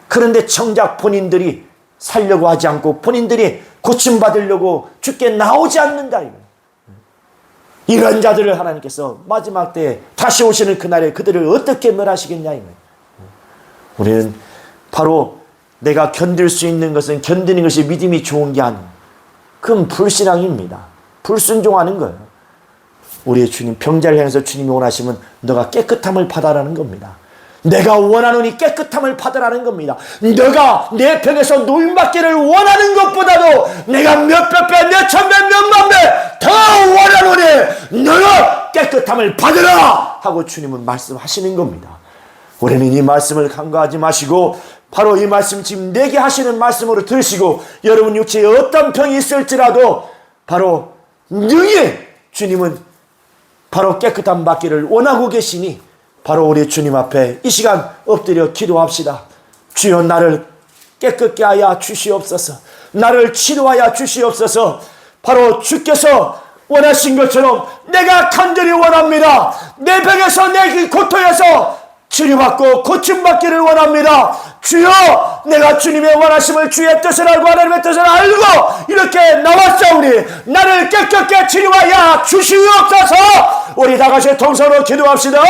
S1: 그런데 정작 본인들이 살려고 하지 않고 본인들이 고침받으려고 죽게 나오지 않는다. 이런 자들을 하나님께서 마지막 때에 다시 오시는 그날에 그들을 어떻게 멸하시겠냐. 우리는 바로 내가 견딜 수 있는 것은 견디는 것이 믿음이 좋은 게 아니에요. 그건 불신앙입니다. 불순종하는 거예요. 우리의 주님 병자를 향해서 주님이 원하시면 너가 깨끗함을 받아라는 겁니다. 내가 원하노니 깨끗함을 받으라는 겁니다. 너가 내 편에서 노임받기를 원하는 것보다도 내가 몇백 배, 몇천 배, 몇만 배 더 원하노니 너가 깨끗함을 받으라 하고 주님은 말씀하시는 겁니다. 우리는 이 말씀을 간과하지 마시고 바로 이 말씀 지금 내게 하시는 말씀으로 들으시고 여러분 육체에 어떤 병이 있을지라도 바로 능히 주님은 바로 깨끗함 받기를 원하고 계시니 바로 우리 주님 앞에 이 시간 엎드려 기도합시다. 주여 나를 깨끗게 하여 주시옵소서. 나를 치료하여 주시옵소서. 바로 주께서 원하신 것처럼 내가 간절히 원합니다. 내 병에서 내 고통에서 치료받고 고침받기를 원합니다. 주여 내가 주님의 원하심을 주의 뜻을 알고 하나님의 뜻을 알고 이렇게 나왔사오니 나를 깨끗게 치료하여 주시옵소서. 우리 다같이 통성으로 기도합시다.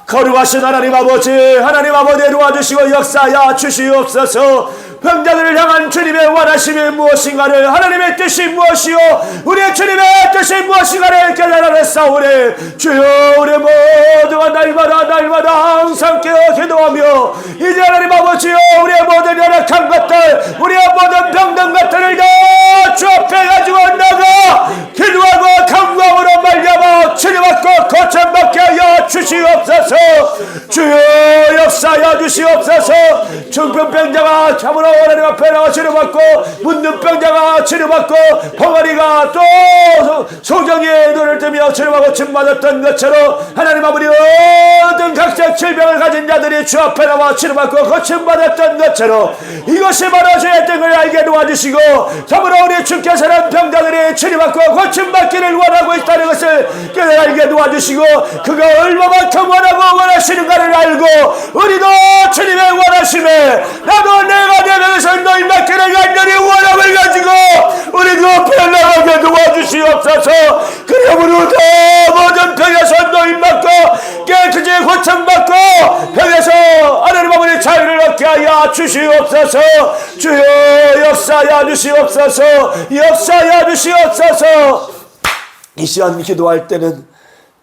S1: 거룩하신 하나님 아버지 도와주시고 역사하여 주시옵소서. 병자들을 향한 주님의 원하심이 무엇인가를 하나님의 뜻이 무엇이요 우리의 주님의 뜻이 무엇인가를 깨달아냈사오니 주여 우리 모두가 날마다 항상 깨어 기도하며 이제 하나님 아버지요 우리의 모든 연약한 것들 우리의 모든 병든 것들을 다 주 앞에 가지고 나가 기도하고 간구함으로 말미암아 치료받고 고침받게 하여 주시옵소서. 주여 역사하여 주시옵소서. 중풍병자가 참으로 하나님 앞에 나와 치료받고 문둥병자가 치료받고 벙어리가 또 소경이의 눈을 뜨며 치료받고 침받았던 것처럼 하나님 아버지 모든 각종 질병을 가진 자들이 주 앞에 나와 치료받고 고침받았던 것처럼 이것이 바로 주의 뜻을 알게 도와주시고 참으로 우리 주께서는 병자들이 치료받고 고침받기를 원하고 있다는 것을 알게 도와주시고 그가 얼마만큼 원하고 원하시는가를 알고 우리도 주님의 원하심에 나도 내가 내 병에서 너희 맡기를 간절히 원함을 가지고 우리도 변화하게 도와주시옵소서. 그러므로 모든 병에서 너희 맡고 깨끗이 고침받고 병에서 하나님 아버지 자유를 얻게 하여 주시옵소서. 주여 역사하여 주시옵소서. 역사하여 주시옵소서. 이 시간 기도할 때는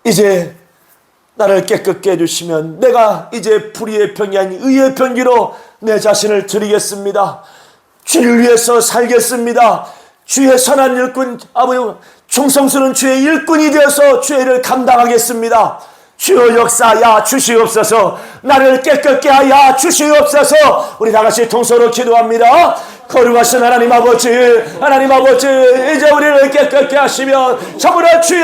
S1: 이제 나를 깨끗게 해주시면 내가 이제 불의의 병이 아닌 의의 병기로 내 자신을 드리겠습니다. 주를 위해서 살겠습니다. 주의 선한 일꾼, 아버지 충성스러운 주의 일꾼이 되어서 주의 일을 감당하겠습니다. 주여 역사하여 주시옵소서. 나를 깨끗게 하여 주시옵소서. 우리 다같이 통성으로 기도합니다. 거룩하신 하나님 아버지, 하나님 아버지, 이제 우리를 깨끗게 하시면 참으로 주의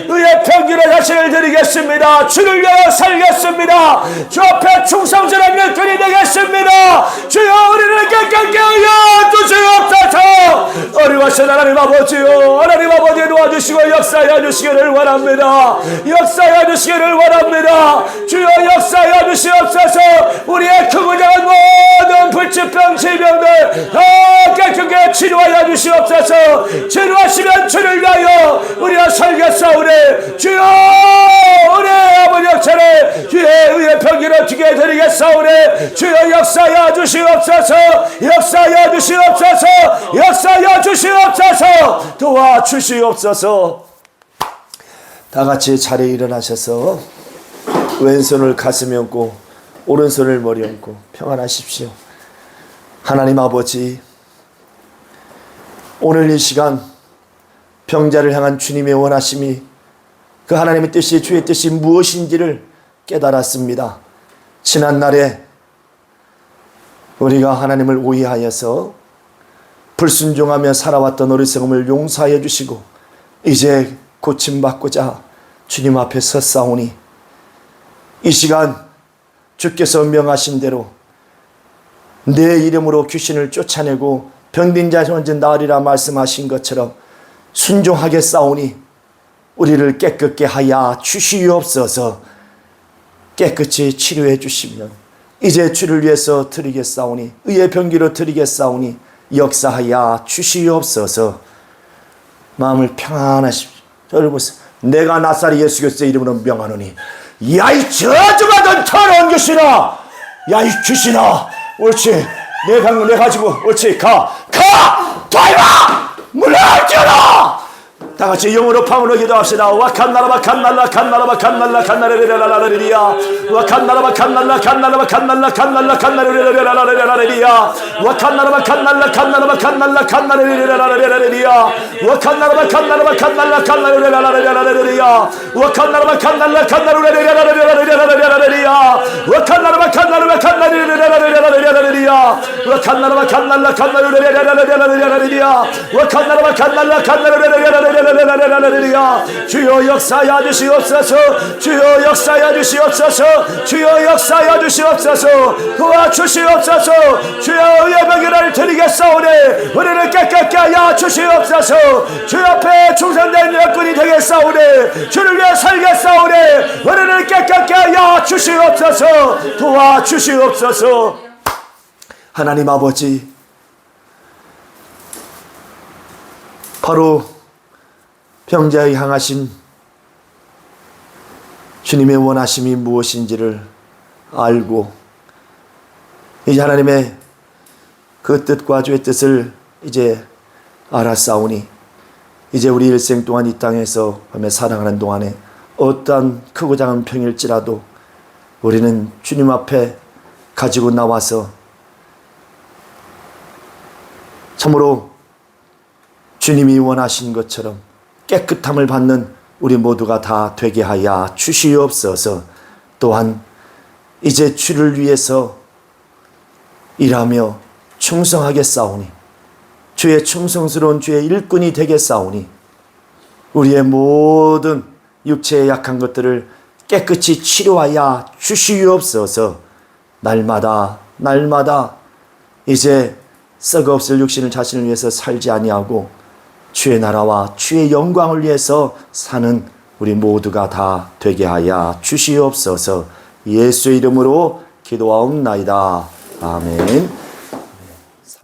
S1: 의의 편기로 자신을 드리겠습니다. 주를 위하여 살겠습니다. 주 앞에 충성스러운 일꾼이 되겠습니다. 주여 우리를 깨끗게 하여 주시옵소서. 거룩하신 하나님 아버지요, 하나님 아버지 도와주시고 역사하여 주시기를 원합니다. 역사하여 주시기를 원합니다. 주여 역사하여 주시옵소서. 우리의 크고 작은 모든 불치병 질병들 깨끗하게 치료하여 주시옵소서. 치료하시면 주를 위하여 우리가 살겠사오니 주여 우리 아버지 역사를 주의 의의 병기로 튀게 드리겠사오니 주여 역사하여 주시옵소서. 역사하여 주시옵소서. 역사하여 주시옵소서. 도와주시옵소서. 다같이 자리에 일어나셔서 왼손을 가슴에 얹고 오른손을 머리에 얹고 평안하십시오. 하나님 아버지, 오늘 이 시간 병자를 향한 주님의 원하심이 그 하나님의 뜻이 주의 뜻이 무엇인지를 깨달았습니다. 지난날에 우리가 하나님을 오해하여서 불순종하며 살아왔던 어리석음을 용서하여 주시고 이제 고침받고자 주님 앞에 섰사오니 이 시간 주께서 명하신 대로 내 이름으로 귀신을 쫓아내고 병든 자 먼저 나으리라 말씀하신 것처럼 순종하게 싸우니 우리를 깨끗게 하여 주시옵소서. 깨끗이 치료해 주시면 이제 주를 위해서 드리겠사오니 의의 병기로 드리겠사오니 역사하여 주시옵소서. 마음을 평안하십시오. 저를 보세요. 내가 나사렛 예수 그리스도의 이름으로 명하노니 야이 저주받은 더러운 귀신아, 야이 귀신아, 옳지, 내 가지고 옳지, 가 돌아 물러가라. 다같이 영으로 팡으로 기도합시다. 와칸나라바 칸날라 칸나라바 칸날라 칸나레레라라레리야 와칸나라바 칸날라 칸나라바 칸날라 칸날라 칸나레레라라레리야 와칸나라바 칸날라 칸나라바 칸날라 칸나레레라라레리야 와칸나라바 칸나라바 칸날라 칸나레레라라레리야 와칸나라바 칸날라 칸나레레라라레리야 와칸나라바 칸나라바 칸나레레라라레리야 와칸나라바 칸날라 칸나레레라라레리야 와칸나라바 칸날라 칸나레레라라레리야 주여 역사하여 주시옵소서. 주여 역사하여 주시옵소서. 주여 역사하여 주시옵소서. 도와주시옵소서. 주여 의의 병기를 드리겠사오니 우리를 깨끗게 하여 주시옵소서. 주 앞에 충성된 일꾼이 되겠사오니 주를 위해 살겠사오니 우리를 깨끗게 하여 주시옵소서. 도와주시옵소서. 하나님 아버지, 바로 병자에 향하신 주님의 원하심이 무엇인지를 알고 이제 하나님의 그 뜻과 주의 뜻을 이제 알았사오니 이제 우리 일생 동안 이 땅에서 살아가는 동안에 어떠한 크고 작은 병일지라도 우리는 주님 앞에 가지고 나와서 참으로 주님이 원하신 것처럼 깨끗함을 받는 우리 모두가 다 되게 하여 주시옵소서. 또한 이제 주를 위해서 일하며 충성하게 싸우니 주의 충성스러운 주의 일꾼이 되게 싸우니 우리의 모든 육체의 약한 것들을 깨끗이 치료하여 주시옵소서. 날마다 이제 썩어없을 육신을 자신을 위해서 살지 아니하고 주의 나라와 주의 영광을 위해서 사는 우리 모두가 다 되게 하여 주시옵소서. 예수의 이름으로 기도하옵나이다. 아멘.